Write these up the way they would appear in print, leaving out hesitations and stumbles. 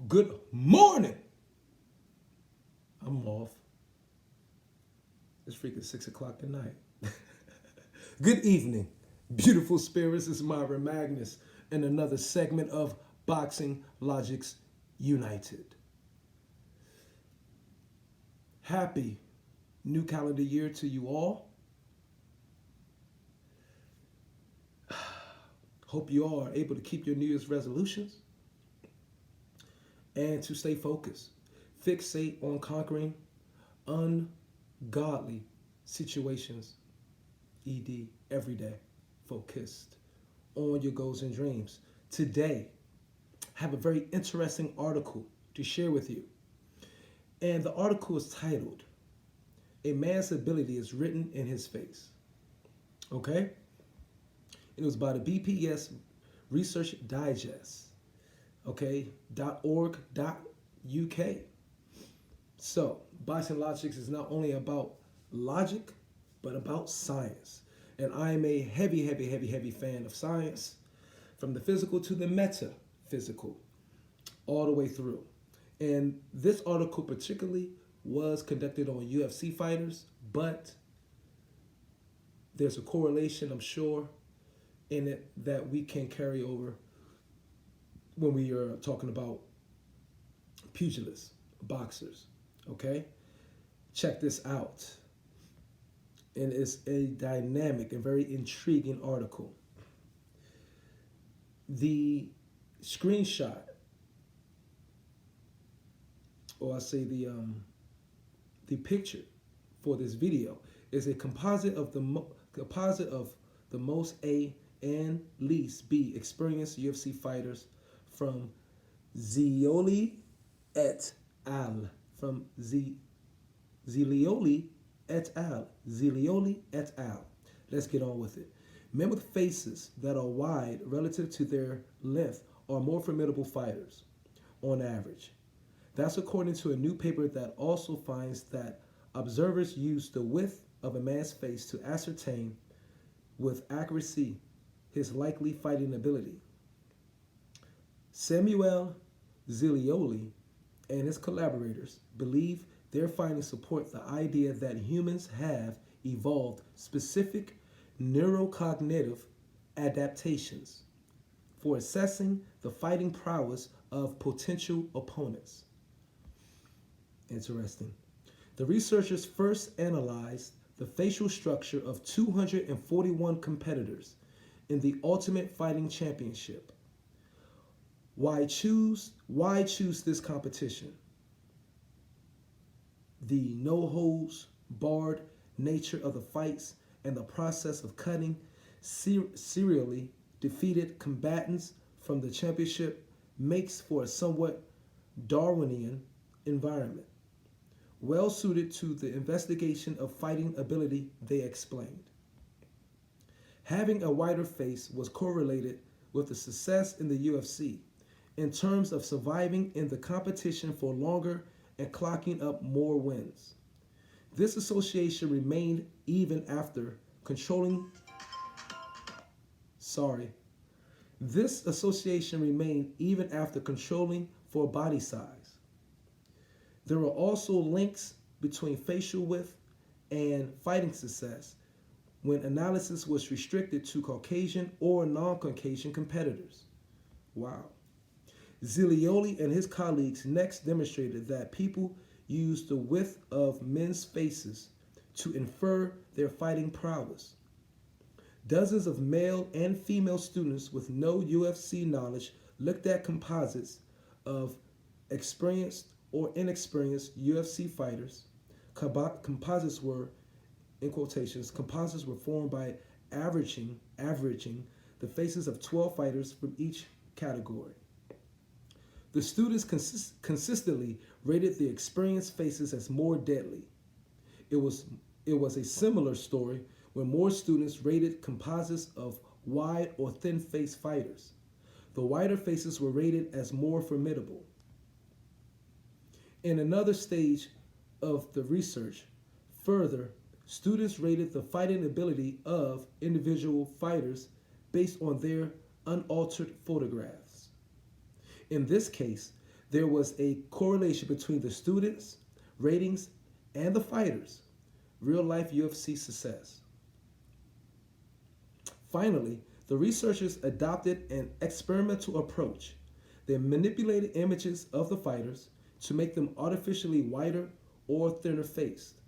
Good morning. I'm off. It's freaking 6 o'clock at night. Good evening, beautiful spirits. This is Myron Magnus and another segment of Boxing Logics United. Happy new calendar year to you all. Hope you all are able to keep your New Year's resolutions and to stay focused. Fixate on conquering ungodly situations, every day, focused on your goals and dreams. Today, I have a very interesting article to share with you. And the article is titled, A Man's Ability is Written in His Face. Okay? It was by the BPS Research Digest. Okay? .org.uk. So, Boxing Logics is not only about logic, but about science. And I am a heavy fan of science, from the physical to the metaphysical, all the way through. And this article particularly was conducted on UFC fighters, but there's a correlation, I'm sure, in it that we can carry over when we are talking about pugilists, boxers. Okay? Check this out. And it's a dynamic and very intriguing article. The screenshot, or I say the picture for this video, is a composite of the most A and least B experienced UFC fighters from Zeoli et al. From Zilioli et al. Zilioli et al. Let's get on with it. Men with faces that are wide relative to their length are more formidable fighters, on average. That's according to a new paper that also finds that observers use the width of a man's face to ascertain with accuracy his likely fighting ability. Samuel Zilioli and his collaborators believe their findings support the idea that humans have evolved specific neurocognitive adaptations for assessing the fighting prowess of potential opponents. Interesting. The researchers first analyzed the facial structure of 241 competitors in the Ultimate Fighting Championship. Why choose this competition? The no-holds barred nature of the fights and the process of cutting serially defeated combatants from the championship makes for a somewhat Darwinian environment, well suited to the investigation of fighting ability, they explained. Having a wider face was correlated with the success in the UFC in terms of surviving in the competition for longer and clocking up more wins. This association remained even after controlling This association remained even after controlling for body size. There were also links between facial width and fighting success when analysis was restricted to Caucasian or non-Caucasian competitors. Wow. Zilioli and his colleagues next demonstrated that people use the width of men's faces to infer their fighting prowess. Dozens of male and female students with no UFC knowledge looked at composites of experienced or inexperienced UFC fighters. Composites were, in quotations, composites were formed by averaging the faces of 12 fighters from each category. The students consistently rated the experienced faces as more deadly. It was a similar story when more students rated composites of wide or thin-faced fighters. The wider faces were rated as more formidable. In another stage of the research, further, students rated the fighting ability of individual fighters based on their unaltered photographs. In this case, there was a correlation between the students' ratings and the fighters' real life UFC success. Finally, the researchers adopted an experimental approach. They manipulated images of the fighters to make them artificially wider or thinner faced.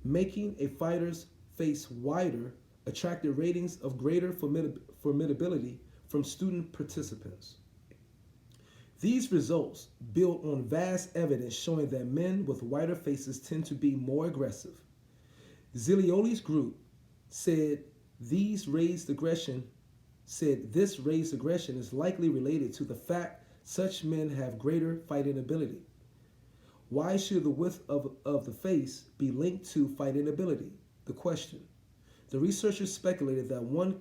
Making a fighter's face wider attracted ratings of greater formidability from student participants. These results build on vast evidence showing that men with wider faces tend to be more aggressive. Zilioli's group said this raised aggression is likely related to the fact such men have greater fighting ability. Why should the width of the face be linked to fighting ability? The question. The researchers speculated that one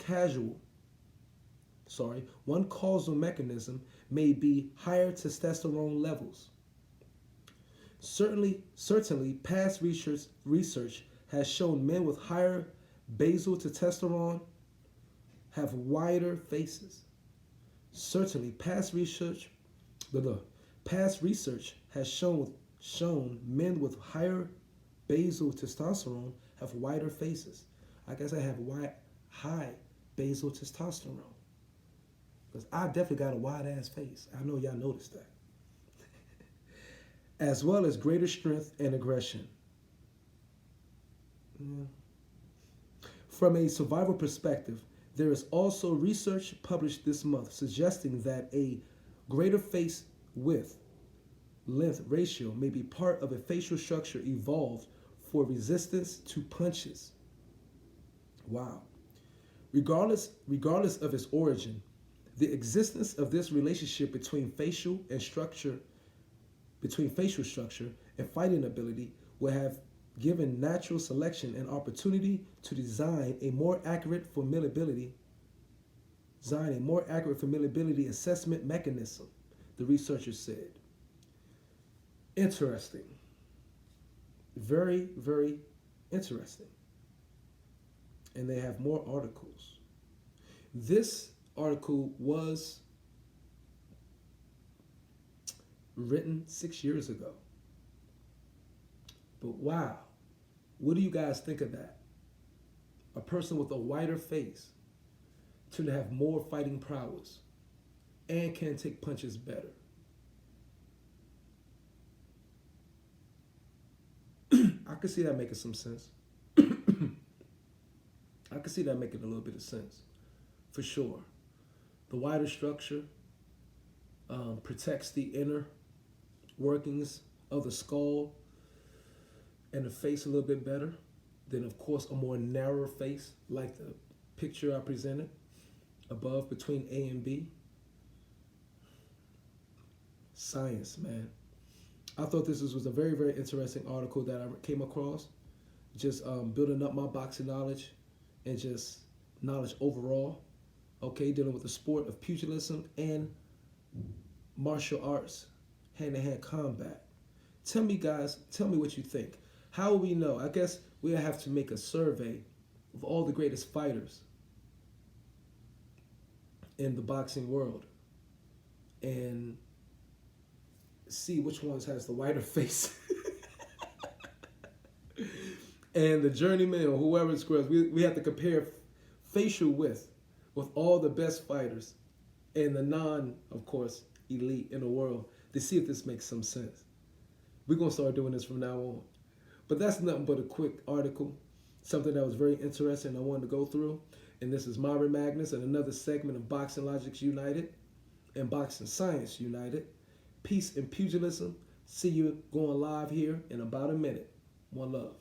causal mechanism may be higher testosterone levels. Certainly, past research has shown men with higher basal testosterone have wider faces. Certainly, past research has shown men with higher basal testosterone have wider faces. I guess I have high basal testosterone. Because I definitely got a wide ass face. I know y'all noticed that. As well as greater strength and aggression. Yeah. From a survival perspective, there is also research published this month suggesting that a greater face width length ratio may be part of a facial structure evolved for resistance to punches. Wow. Regardless of its origin, the existence of this relationship between facial structure and fighting ability would have given natural selection an opportunity to design a more accurate formidability assessment mechanism, the researchers said. Interesting. Very, very interesting. And they have more articles. This article was written 6 years ago. But wow, what do you guys think of that? A person with a wider face tend to have more fighting prowess and can take punches better. I could see that making some sense. I could see that making a little bit of sense, for sure. The wider structure protects the inner workings of the skull and the face a little bit better than, of course, a more narrow face like the picture I presented above between A and B. Science, man. I thought this was a very, very interesting article that I came across. Just building up my boxing knowledge and just knowledge overall. Okay, dealing with the sport of pugilism and martial arts, hand-to-hand combat. Tell me, guys, what you think. How will we know? I guess we'll have to make a survey of all the greatest fighters in the boxing world and see which ones has the wider face. And the journeyman or whoever scores, we have to compare facial width with all the best fighters and the of course, elite in the world to see if this makes some sense. We're going to start doing this from now on. But that's nothing but a quick article, something that was very interesting I wanted to go through. And this is Myron Magnus and another segment of Boxing Logics United and Boxing Science United. Peace and pugilism. See you going live here in about a minute. One love.